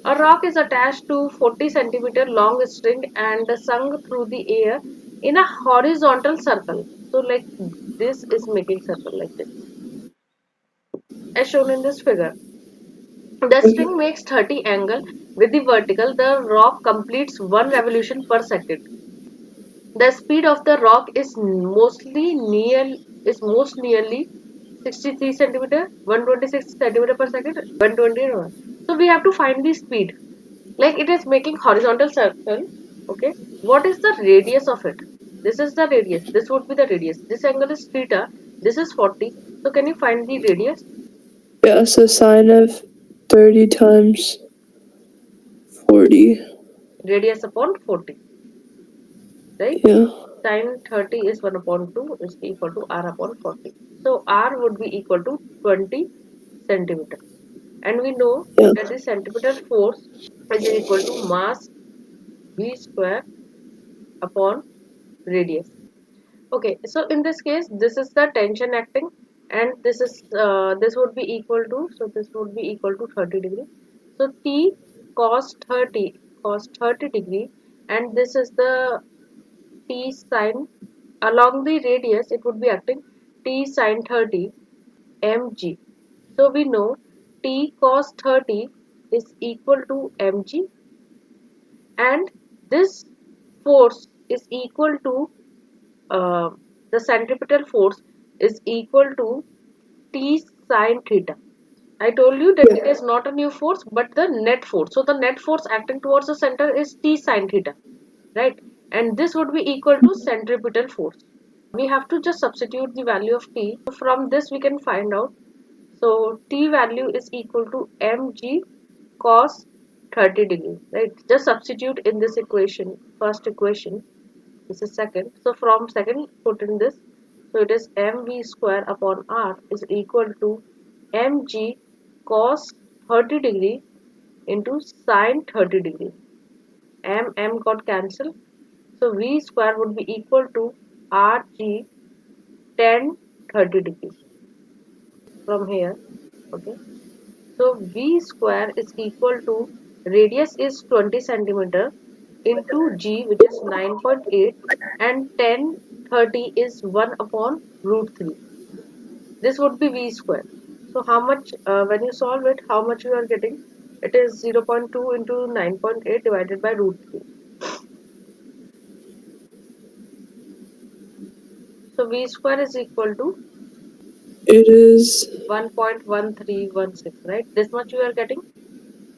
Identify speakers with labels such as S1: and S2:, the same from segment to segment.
S1: A rock is attached to 40 centimeter long string and sung through the air in a horizontal circle. So like this is making circle like this, as shown in this figure. The string makes 30 angle with the vertical. The rock completes 1 revolution per second. The speed of the rock is most nearly 63 centimeter, 126 centimeter per second, 120. So we have to find the speed. Like it is making horizontal circle. Okay, what is the radius of it? This is the radius. This would be the radius. This angle is theta. This is 40. So can you find the radius?
S2: Yeah, so sine of 30 times 40.
S1: Radius upon 40, right?
S2: Yeah.
S1: Sine 30 is 1 upon 2 is equal to r upon 40. So r would be equal to 20 centimeter. And we know
S2: Yeah.
S1: that the centimeter force is equal to mass v square upon radius. Okay, so in this case, this is the tension acting, and this would be equal to, so this would be equal to 30 degree. So T cos 30 degree, and this is the T sine along the radius. It would be acting T sine 30 mg. So we know T cos 30 is equal to mg, and this force is equal to uh, the centripetal force is equal to T sine theta. I told you that it is not a new force but the net force. So the net force acting towards the center is T sine theta, right? And this would be equal to centripetal force. We have to just substitute the value of T. So from this we can find out. So T value is equal to mg cos 30 degree, right? Just substitute in this equation, first equation. This is second. So from second put in this. So it is mv square upon r is equal to mg cos 30 degree into sine 30 degree. M got cancelled. So v square would be equal to rg tan 30 degree from here. Okay. So v square is equal to radius is 20 centimeter into g, which is 9.8, and tan 30 is 1 upon root 3. This would be v square. So how much, when you solve it, how much you are getting? It is 0.2 into 9.8 divided by root 3. So v square is equal to
S2: It is
S1: 1.1316, right? This much you are getting.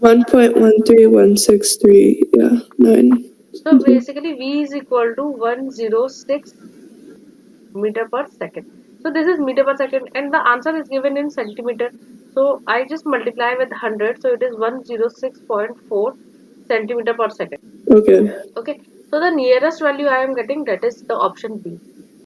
S2: 1.13163. Yeah, 9.
S1: So basically v is equal to 106 meter per second. So this is meter per second, and the answer is given in centimeter. So I just multiply with 100. So it is 106.4 centimeter per second.
S2: Okay.
S1: Okay. So the nearest value I am getting, that is the option B.